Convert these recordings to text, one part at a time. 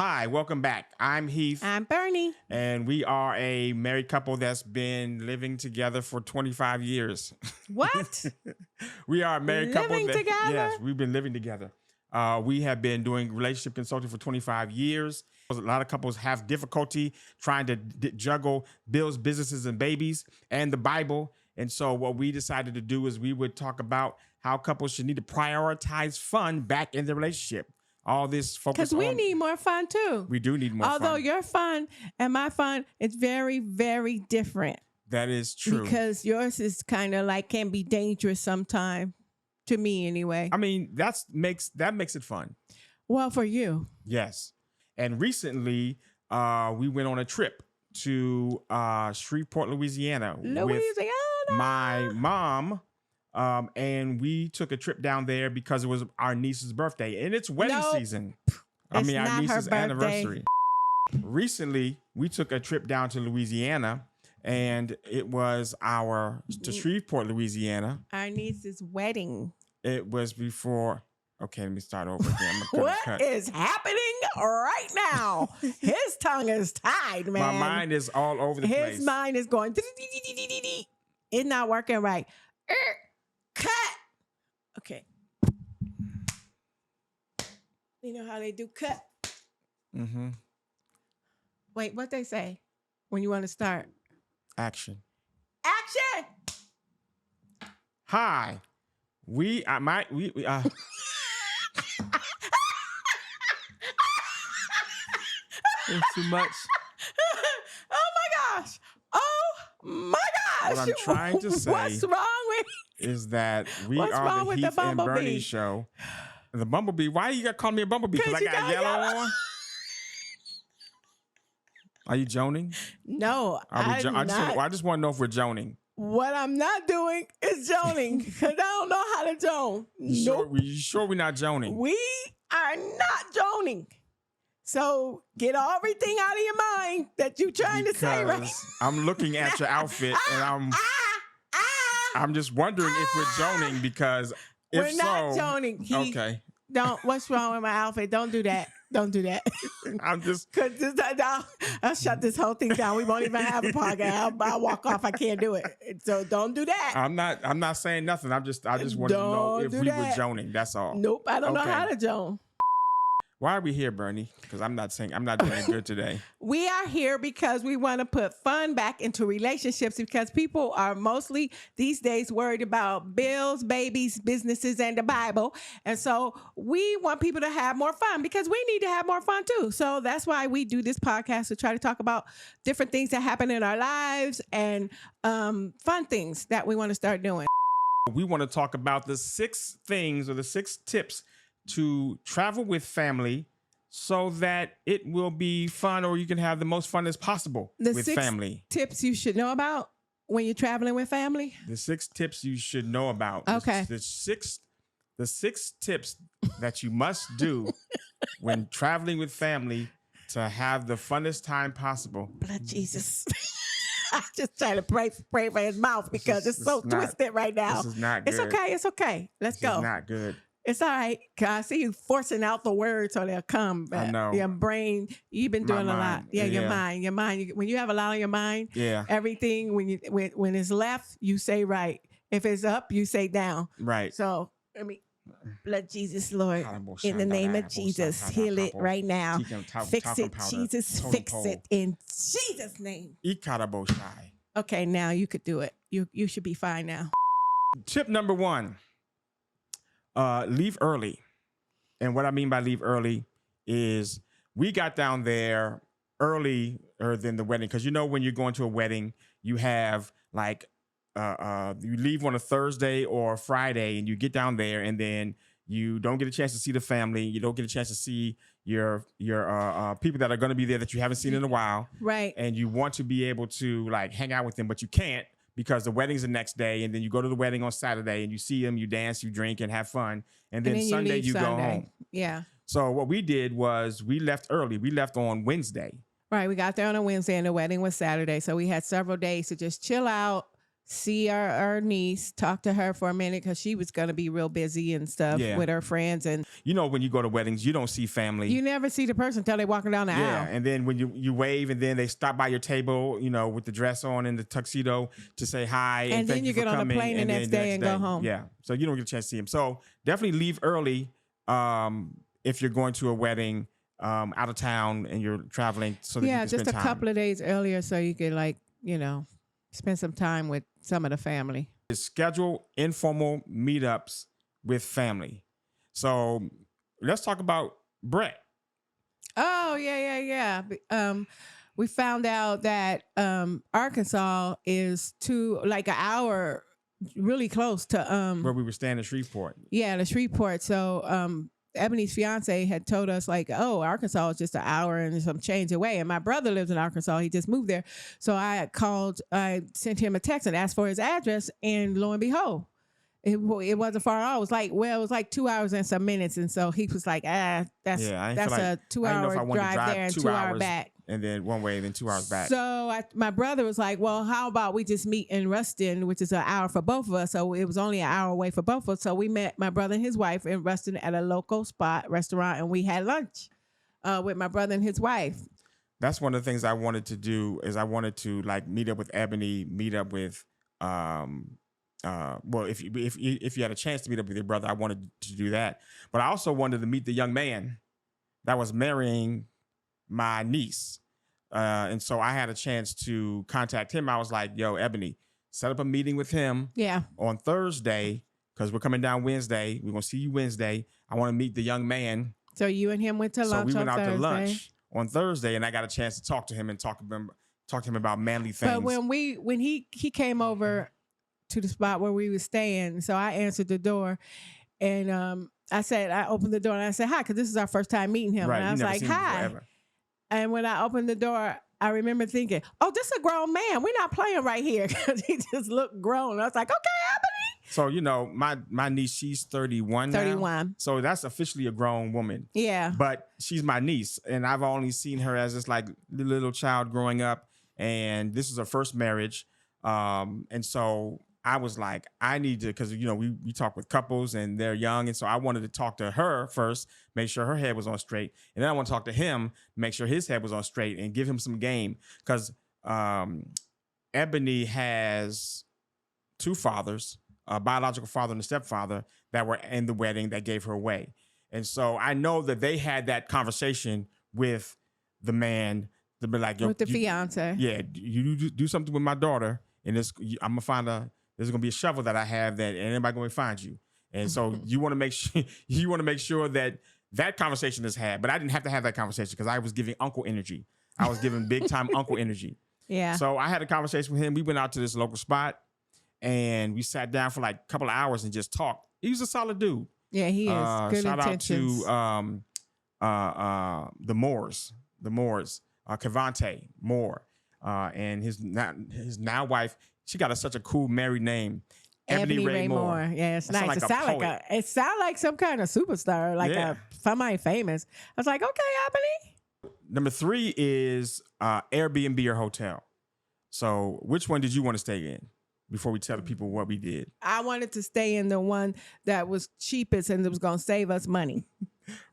Hi, welcome back. I'm Heath. I'm Bernie. And we are a married couple that's been living together for 25 years. What? We are a married couple. Living together? Yes, we've been living together. We have been doing relationship consulting for 25 years. A lot of couples have difficulty trying to juggle bills, businesses, and babies and the Bible. And so what we decided to do is we would talk about how couples should need to prioritize fun back in the relationship. All this focus Because we need more fun too. We do need more fun. Although your fun and my fun is very, very different. That is true. Because yours is kind of like can be dangerous sometimes, to me anyway. I mean, that makes it fun. Well, for you. Yes. And recently, we went on a trip to Shreveport, Louisiana. With my mom. And we took a trip down there because it was our niece's birthday and it's wedding season. Our niece's anniversary. Recently, we took a trip down to Louisiana and it was to Shreveport, Louisiana. Our niece's wedding. It was before. Okay, let me start over again. What is happening right now? His tongue is tied, man. My mind is all over the place. His mind is going. It's not working right. Cut. Okay. You know how they do cut? Mm-hmm. Wait, what they say when you want to start? Action. Action. Hi. It's too much. Oh my gosh. Oh my gosh. What I'm trying to say what's wrong with is that we are the Heath and Bernie show. The bumblebee. Why you got to call me a bumblebee? Because I got yellow on? Are you joning? No, I just want to know if we're joning. What I'm not doing is joning because I don't know how to jone. You sure we're not joning? We are not joning. So get everything out of your mind that you're trying to say, right? I'm looking at your outfit and I'm just wondering if we're joning because if we're not joning. Okay. What's wrong with my outfit? Don't do that. Don't do that. I'm just. I'll shut this whole thing down. We won't even have a podcast. I'll walk off. I can't do it. So don't do that. I'm not saying nothing. I just wanted to know if we were joning. That's all. Nope. I don't know how to jone. Why are we here, Bernie? Because I'm not doing good today. We are here because we want to put fun back into relationships because people are mostly these days worried about bills, babies, businesses, and the Bible. And so we want people to have more fun because we need to have more fun too. So that's why we do this podcast to try to talk about different things that happen in our lives and fun things that we want to start doing. We want to talk about the 6 things or the 6 tips to travel with family so that it will be fun or you can have the most fun as possible with family. Tips you should know about when you're traveling with family? The 6 tips you should know about. Okay. The six tips that you must do when traveling with family to have the funnest time possible. Blood Jesus. I'm just trying to pray for his mouth because it's so twisted right now. This is not good. It's okay. Let's go. It's not good. It's all right. I see you forcing out the words so they'll come. I know. Your brain, you've been doing a lot. Yeah, your mind. When you have a lot on your mind, everything, when it's left, you say right. If it's up, you say down. Right. So, blood Jesus, Lord, in the name of Jesus, heal it right now. Fix it, Jesus, fix it in Jesus' name. Okay, now you could do it. You should be fine now. Tip number 1. Leave early. And what I mean by leave early is we got down there earlier than the wedding. Because when you're going to a wedding, you have like, you leave on a Thursday or a Friday and you get down there and then you don't get a chance to see the family. You don't get a chance to see your people that are going to be there that you haven't seen in a while. Right. And you want to be able to like hang out with them, but you can't. Because the wedding's the next day, and then you go to the wedding on Saturday, and you see them, you dance, you drink, and have fun, and then Sunday you go home. Yeah. So what we did was we left early. We left on Wednesday. Right. We got there on a Wednesday, and the wedding was Saturday. So we had several days to just chill out, see our niece, talk to her for a minute because she was going to be real busy and stuff Yeah. with her friends. And You know, when you go to weddings, you don't see family. you never see the person until they walking down the Yeah, aisle. and then when you wave, and then they stop by your table, you know, with the dress on and the tuxedo to say hi, and And then thank you for get on a coming, plane the and then next day and go home. Yeah, so you don't get a chance to see them. So definitely leave early if you're going to a wedding out of town and you're traveling, so that you Yeah, can just spend a time. couple of days earlier so you could, like, you know, spend some time with some of the family. Schedule informal meetups with family. So let's talk about Brett. Oh, yeah. We found out that Arkansas is like an hour really close to Where we were staying in Shreveport. the Shreveport. So Ebony's fiance had told us, like, oh, Arkansas is just an hour and some change away. And my brother lives in Arkansas. He just moved there. So I sent him a text and asked for his address. And lo and behold, it wasn't far off. It was like 2 hours and some minutes. And so he was like, that's a 2 hour drive there and 2 hour back. And then one way, and then 2 hours back. So my brother was like, well, how about we just meet in Ruston, which is an hour for both of us. So it was only an hour away for both of us. So we met my brother and his wife in Ruston at a local restaurant, and we had lunch with my brother and his wife. That's one of the things I wanted to do, is I wanted to like meet up with Ebony, meet up with, well, if you had a chance to meet up with your brother, I wanted to do that. But I also wanted to meet the young man that was marrying my niece. And so I had a chance to contact him. I was like, yo, Ebony, set up a meeting with him on Thursday, because we're coming down Wednesday. We're going to see you Wednesday. I want to meet the young man. So you and him went to lunch. So we went on out Thursday. to lunch on Thursday, and I got a chance to talk to him and talk to him about manly things. But when he came over to the spot where we were staying, so I answered the door, and I opened the door and I said hi, because this is our first time meeting him. Right, and I was like, hi. And when I opened the door, I remember thinking, oh, this is a grown man. We're not playing right here, because he just looked grown. I was like, okay, Ebony. So, you know, my niece, she's 31 now. 31. So that's officially a grown woman. Yeah. But she's my niece, and I've only seen her as this like little child growing up, and this is her first marriage. And so I was like, I need to, because, you know, we talk with couples and they're young. And so I wanted to talk to her first, make sure her head was on straight. And then I want to talk to him, make sure his head was on straight, and give him some game. Because Ebony has two fathers, a biological father and a stepfather, that were in the wedding that gave her away. And so I know that they had that conversation with the man to be like, yo, with the fiance. Yeah, you do something with my daughter, and I'm gonna find there's gonna be a shovel that I have that anybody gonna find you. And so you want to make sure that conversation is had. But I didn't have to have that conversation, because I was giving uncle energy. I was giving big time uncle energy. Yeah. So I had a conversation with him. We went out to this local spot, and we sat down for like a couple of hours and just talked. He was a solid dude. Yeah, he is. Good shout intentions. out to the Moores, Cavante Moore, and his now wife. She got such a cool married name, Ebony Ray Moore. Yeah, it's nice. Like it sounds like some kind of superstar, like somebody famous. I was like, okay, Ebony. Number 3 is Airbnb or hotel. So which one did you want to stay in before we tell the people what we did? I wanted to stay in the one that was cheapest and it was going to save us money.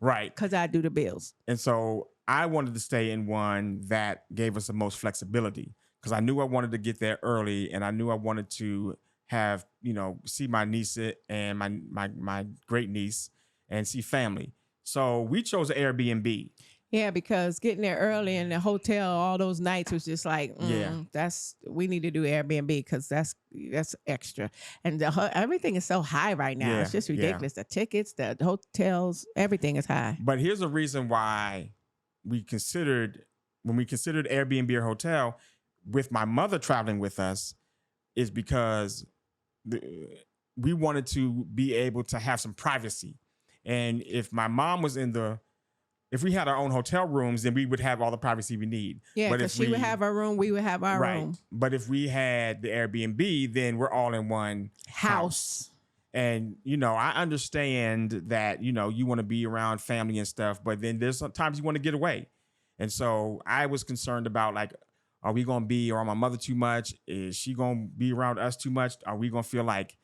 Right. Because I do the bills. And so I wanted to stay in one that gave us the most flexibility, because I knew I wanted to get there early, and I knew I wanted to have, you know, see my niece and my great niece and see family. So we chose an Airbnb. Yeah, because getting there early in the hotel all those nights was just like, we need to do Airbnb, because that's extra. And everything is so high right now. It's just ridiculous. The tickets, the hotels, everything is high. But here's a reason why when we considered Airbnb or hotel with my mother traveling with us, is because we wanted to be able to have some privacy. And if my mom was if we had our own hotel rooms, then we would have all the privacy we need. Yeah, because she would have her room, we would have our room. But if we had the Airbnb, then we're all in one house. And, you know, I understand that, you know, you want to be around family and stuff, but then there's sometimes you want to get away. And so I was concerned about like Are we going to be around my mother too much? Is she going to be around us too much? Are we going to feel like,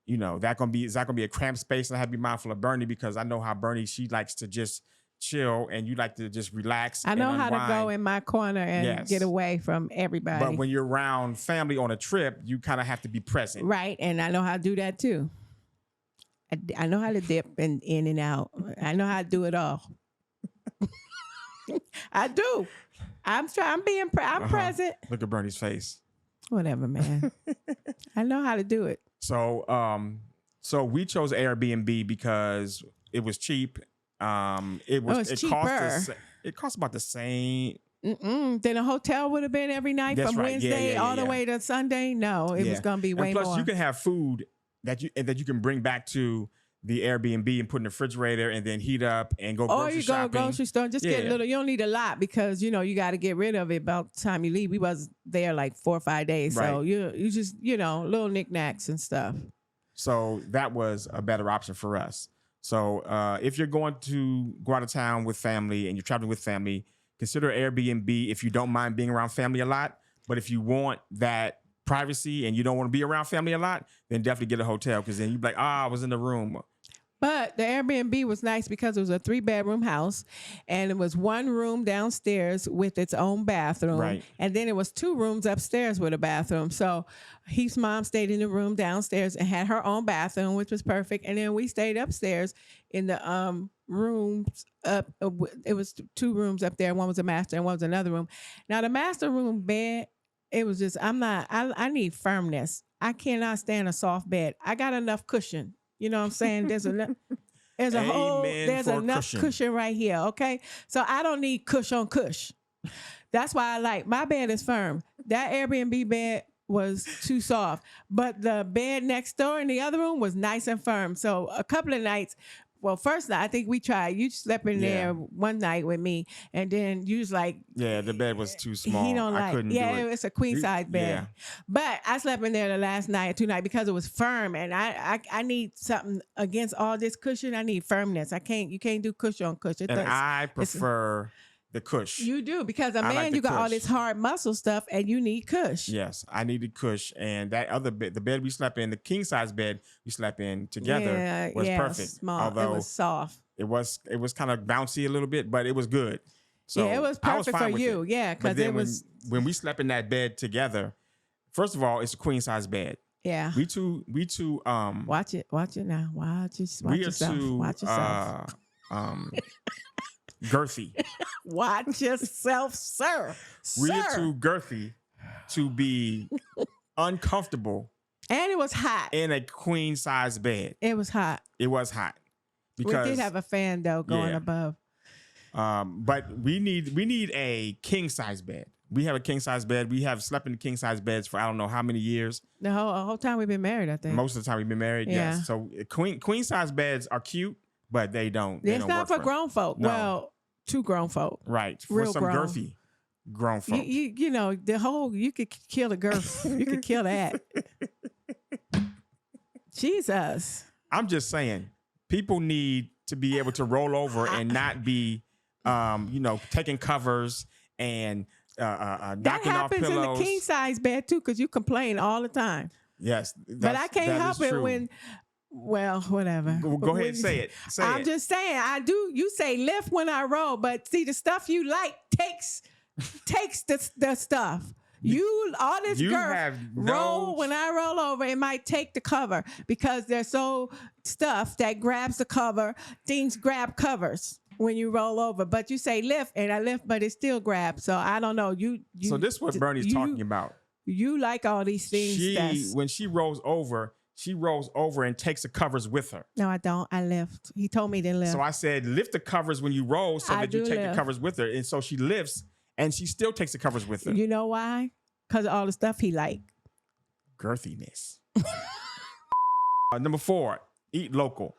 is that going to be a cramped space? And I have to be mindful of Bernie because I know how Bernie, she likes to just chill and you like to just relax. I know and how unwind. to go in my corner and get away from everybody. But when you're around family on a trip, you kind of have to be present. Right. And I know how to do that too. I know how to dip in and out. I know how to do it all. I do. I'm present. Look at Bernie's face. Whatever, man. I know how to do it. So, so we chose Airbnb because it was cheap. It cheaper. It cost about the same. Then a hotel would have been every night from Wednesday all the way to Sunday. No, it was going to be way more. Plus, you can have food that you can bring back to the Airbnb and put in the refrigerator and then heat up and go grocery shopping. Or you go grocery store, just get a little. You don't need a lot because you got to get rid of it about the time you leave. We was there like 4 or 5 days, so you just little knickknacks and stuff. So that was a better option for us. So if you're going to go out of town with family and you're traveling with family, consider Airbnb if you don't mind being around family a lot. But if you want that privacy and you don't want to be around family a lot, then definitely get a hotel because then you'd be like, I was in the room. But the Airbnb was nice because it was a 3-bedroom house and it was 1 room downstairs with its own bathroom. Right. And then it was 2 rooms upstairs with a bathroom. So Heath's mom stayed in the room downstairs and had her own bathroom, which was perfect. And then we stayed upstairs in the rooms up. It was 2 rooms up there. One was a master and one was another room. Now the master room bed, it was just, I need firmness. I cannot stand a soft bed. I got enough cushion. You know what I'm saying? There's enough cushion right here. Okay. So I don't need cush on cush. That's why I like my bed is firm. That Airbnb bed was too soft, but the bed next door in the other room was nice and firm. So a couple of nights, first night, I think we tried. You slept in there one night with me, and then you was like... Yeah, the bed was too small. I couldn't do it. It's a queen-size bed. Yeah. But I slept in there the last night or 2 nights because it was firm, and I need something against all this cushion. I need firmness. You can't do cushion on cushion. I prefer... the cush. You do, because you got all this hard muscle stuff and you need cush. Yes, I needed cush. And that other bed, the bed we slept in, the king size bed we slept in together was perfect. Small. Although it was soft. It was kind of bouncy a little bit, but it was good. So it was perfect for you. Yeah, because it was when we slept in that bed together. First of all, it's a queen size bed. Yeah. We two watch it now. Watch yourself. Girthy. Watch yourself, sir. We are too girthy to be uncomfortable. And it was hot. In a queen size bed. It was hot. It was hot. Because we did have a fan though going above. But we need a king size bed. We have a king size bed. We have slept in king size beds for I don't know how many years. The whole time we've been married, I think. Most of the time we've been married, yes. So queen size beds are cute. But they don't. It's not for grown folk. No. Well, 2 grown folk. Right. For real some grown. Girthy grown folk. You know, you could kill a girth. You could kill that. Jesus. I'm just saying, people need to be able to roll over and not be, taking covers and knocking off pillows. That happens in the king size bed too, because you complain all the time. Yes. But I can't help it when... Well, whatever. Go ahead and say it. I'm just saying, I do. You say lift when I roll, but see, the stuff you like takes the stuff. All this girth roll when I roll over, it might take the cover because they're so stuff that grabs the cover. Things grab covers when you roll over, but you say lift and I lift, but it still grabs. So I don't know. So this is what Bernie's talking about. You like all these things. When she rolls over and takes the covers with her. No, I don't. I lift. He told me to lift. So I said, lift the covers when you roll so that you take the covers with her. And so she lifts and she still takes the covers with her. You know why? Because of all the stuff he like. Girthiness. Number 4, eat local.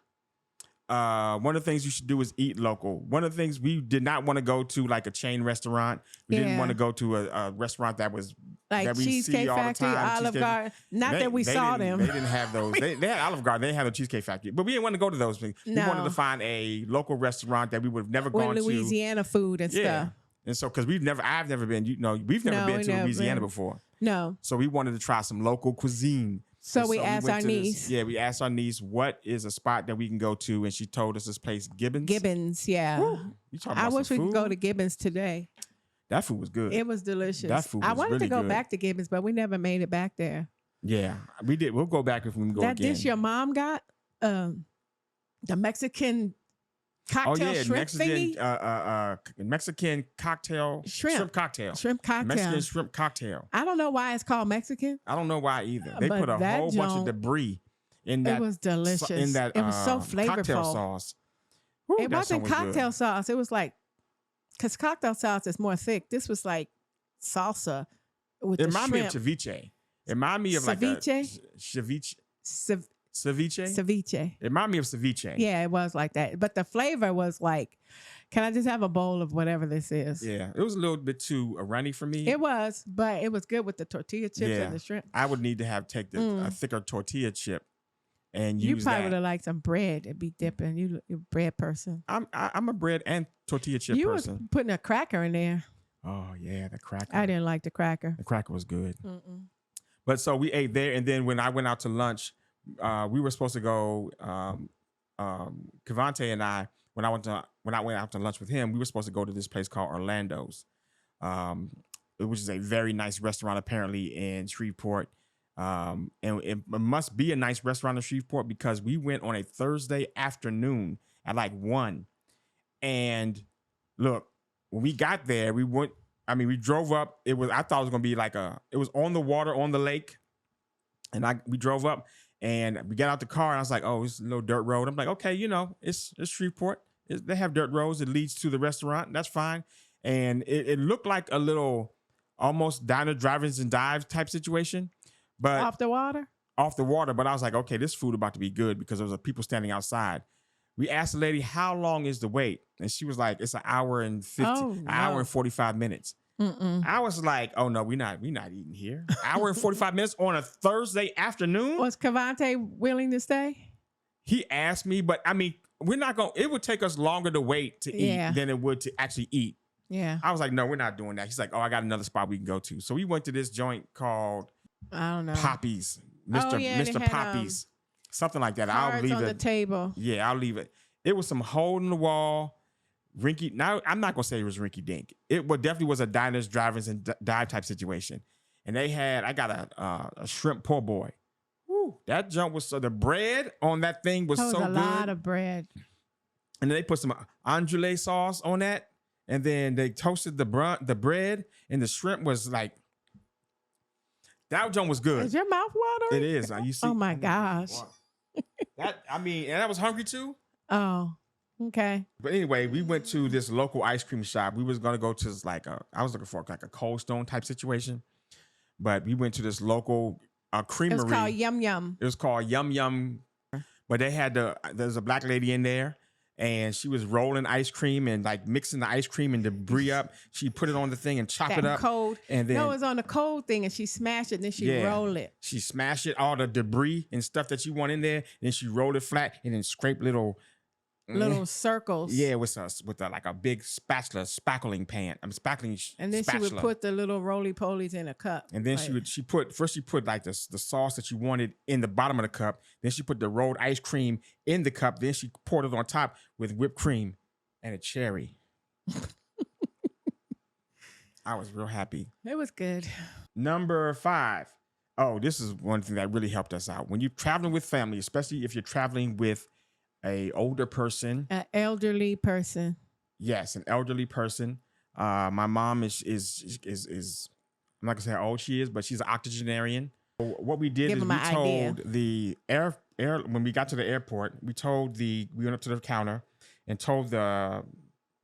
One of the things you should do is eat local. One of the things we did not want to go to like a chain restaurant. We didn't want to go to a restaurant that was like that we Cheesecake see all Factory, the time. Olive Garden. Not that we saw them. They didn't have those. They had Olive Garden. They didn't have the Cheesecake Factory. But we didn't want to go to those things. No. We wanted to find a local restaurant that we would have never gone to. Louisiana food and stuff. And so, because I've never been, we've never been to Louisiana before. No. So we wanted to try some local cuisine. So we asked our niece. We asked our niece what is a spot that we can go to, and she told us this place, Gibbons. Gibbons, yeah. Woo. You talking about I wish some we food? could go to Gibbons today. That food was good. It was delicious. That food was I wanted really to go good. back to Gibbons, but we never made it back there. Yeah, we did. We'll go back if we can go That again. dish your mom got, the Mexican cocktail shrimp thingy. Mexican cocktail, shrimp cocktail. Shrimp cocktail. Mexican shrimp cocktail. I don't know why it's called Mexican. I don't know why either. They But put a that whole bunch of junk- debris in that. It was delicious. In that, it was so cocktail flavorful. sauce. Woo, It that wasn't song was good. cocktail sauce. It was like, because cocktail sauce is more thick. This was like salsa with It the reminded me shrimp. of ceviche. It reminded me of like a Ceviche? ceviche. Cev- Ceviche. ceviche. It reminded me of ceviche. Yeah, it was like that. But the flavor was like, can I just have a bowl of whatever this is? Yeah, it was a little bit too runny for me. It was, but it was good with the tortilla chips Yeah. and the shrimp. I would need to take a thicker tortilla chip and You use probably would that. have liked some bread to be dipping. You're a bread person. I'm a bread and tortilla chip You person. was putting a cracker in there. Oh yeah, the cracker. I didn't like the cracker. The cracker was good. Mm-mm. But so we ate there, and then when I went out to lunch, we were supposed to go. Cavante and I, when I went out to lunch with him, we were supposed to go to this place called Orlando's, which is a very nice restaurant apparently in Shreveport. And it must be a nice restaurant in Shreveport because we went on a Thursday afternoon at like 1. And look, when we got there, we drove up. I thought it was gonna be it was on the water, on the lake. And we drove up and we got out the car and I was like, oh, it's a little dirt road. I'm like, okay, it's Shreveport. They have dirt roads. It leads to the restaurant. That's fine. And it looked like a little almost diner, drive-ins and dives type situation. But Off the water? Off the water. But I was like, okay, this food about to be good because there was people standing outside. We asked the lady, how long is the wait? And she was like, it's an hour and 45 minutes. Mm-mm. I was like, oh no, we're not eating here. Hour and 45 minutes on a Thursday afternoon. Was Cavante willing to stay? He asked me, but I mean, it would take us longer to wait to eat than it would to actually eat. Yeah. I was like, no, we're not doing that. He's like, oh, I got another spot we can go to. So we went to this joint called I don't know. Poppies. Oh, yeah, Mr. they had, Poppies. Something like that. Cards I'll leave on it. the table. Yeah, I'll leave it. It was some hole in the wall. Now, I'm not going to say it was rinky dink. It definitely was a diners, drivers, and dive type situation. And I got a shrimp po' boy. Woo, that junk was the bread on that thing was That was so a good. lot of bread. And then they put some andouille sauce on that. And then they toasted the bread, and the shrimp was like, that junk was good. Is your mouth watering? It is. You see? Oh my gosh. And I was hungry too. Oh, okay. But anyway, we went to this local ice cream shop. We was gonna go to I was looking for like a Cold Stone type situation, but we went to this local creamery. It was called Yum Yum. It was called Yum Yum. But they had there's a black lady in there, and she was rolling ice cream and like mixing the ice cream and debris up. She put it on the thing and chop it up. Cold. And then no, it was on the cold thing, and she smashed it, and then she rolled it. She smashed it, all the debris and stuff that you want in there. And then she rolled it flat and then scraped little circles. Yeah, with like a big spackling pan. And then spatula. she would put the little roly polies in a cup. And then she put like the sauce that you wanted in the bottom of the cup. Then she put the rolled ice cream in the cup. Then she poured it on top with whipped cream and a cherry. I was real happy. It was good. Number 5. Oh, this is one thing that really helped us out. When you're traveling with family, especially if you're traveling with an older person. An elderly person. Yes, an elderly person. My mom is I'm not gonna say how old she is, but she's an octogenarian. What we did is we told the air when we got to the airport, we went up to the counter and told the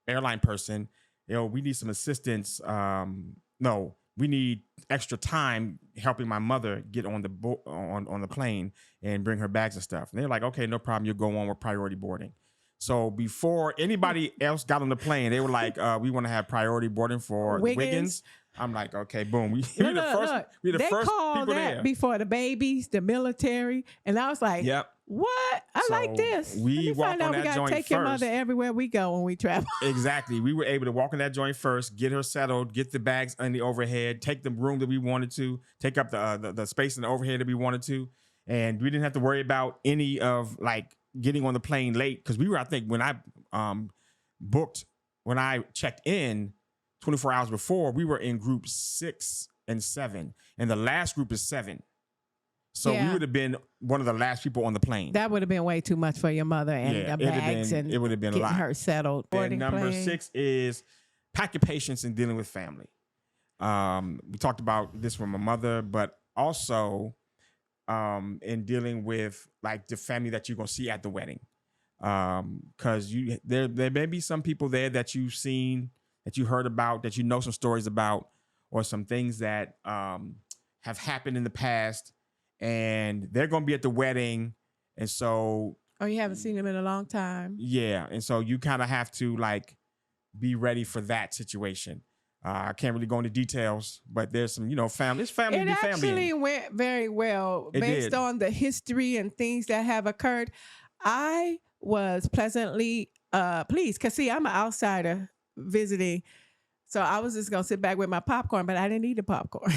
airline person, we need some assistance. We need extra time helping my mother get on the on the plane and bring her bags and stuff. And they're like, okay, no problem. You'll go on with priority boarding. So before anybody else got on the plane, they were like, we want to have priority boarding for Wiggins. I'm like, okay, boom. We the first they first called people that there. before the babies, the military. And I was like, yep. What? I like So this. Let we me walk find on out. We that gotta joint take your mother first. everywhere we go when we travel. Exactly. We were able to walk in that joint first, get her settled, get the bags on the overhead, take the room that we wanted to, take up the space in the overhead that we wanted to, and we didn't have to worry about any of like getting on the plane late because we were. I think when I when I checked in 24 hours before, we were in group 6 and 7, and the last group is 7. So we Yeah. would have been one of the last people on the plane. That would have been way too much for your mother and Yeah, the bags and it would have been a getting lot. her settled. And Boarding number plane. 6 is pack your patience in dealing with family. We talked about this from my mother, but also in dealing with like the family that you're gonna see at the wedding. Because there may be some people there that you've seen, that you heard about, that you know some stories about, or some things that have happened in the past, and they're gonna be at the wedding, and so Oh, you haven't seen them in a long time. yeah, and so you kind of have to like be ready for that situation. I can't really go into details, but there's some, family. It's family. It Be family. actually went very well It based did. on the history and things that have occurred. I was pleasantly pleased because, see, I'm an outsider visiting. So I was just going to sit back with my popcorn, but I didn't eat the popcorn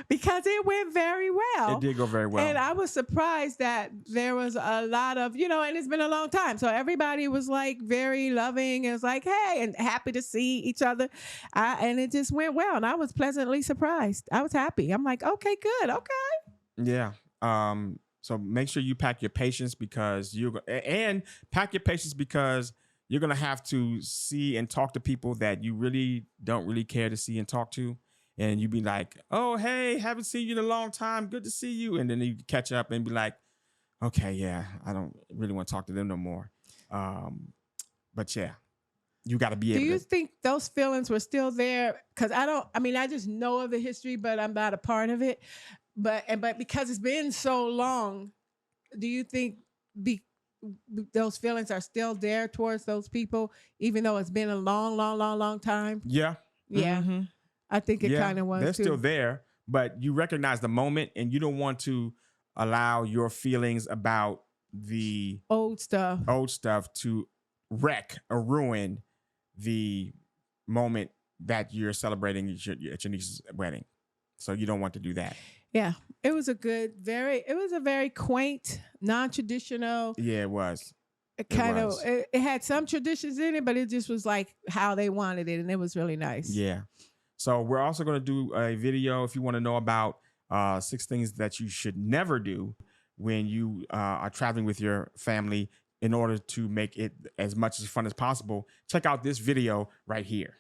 because it went very well. It did go very well. And I was surprised that there was a lot of, and it's been a long time. So everybody was like very loving and was like, hey, and happy to see each other. And it just went well. And I was pleasantly surprised. I was happy. I'm like, okay, good. Okay. Yeah. So make sure you pack your patience because you're going to have to see and talk to people that you really don't really care to see and talk to. And you be like, oh, hey, haven't seen you in a long time. Good to see you. And then you catch up and be like, okay, yeah, I don't really want to talk to them no more. But yeah, you got to be able to. Do you think those feelings were still there? Because I just know of the history, but I'm not a part of it. But because it's been so long, do you think those feelings are still there towards those people, even though it's been a long, long, long, long time? Yeah. Yeah. Mm-hmm. I think it kind of was. They're too. still there, but you recognize the moment and you don't want to allow your feelings about the old stuff to wreck or ruin the moment that you're celebrating at your niece's wedding. So you don't want to do that. Yeah. It was a very quaint, non-traditional. Yeah, it was. It had some traditions in it, but it just was like how they wanted it. And it was really nice. Yeah. So we're also going to do a video if you want to know about 6 things that you should never do when you are traveling with your family in order to make it as much as fun as possible. Check out this video right here.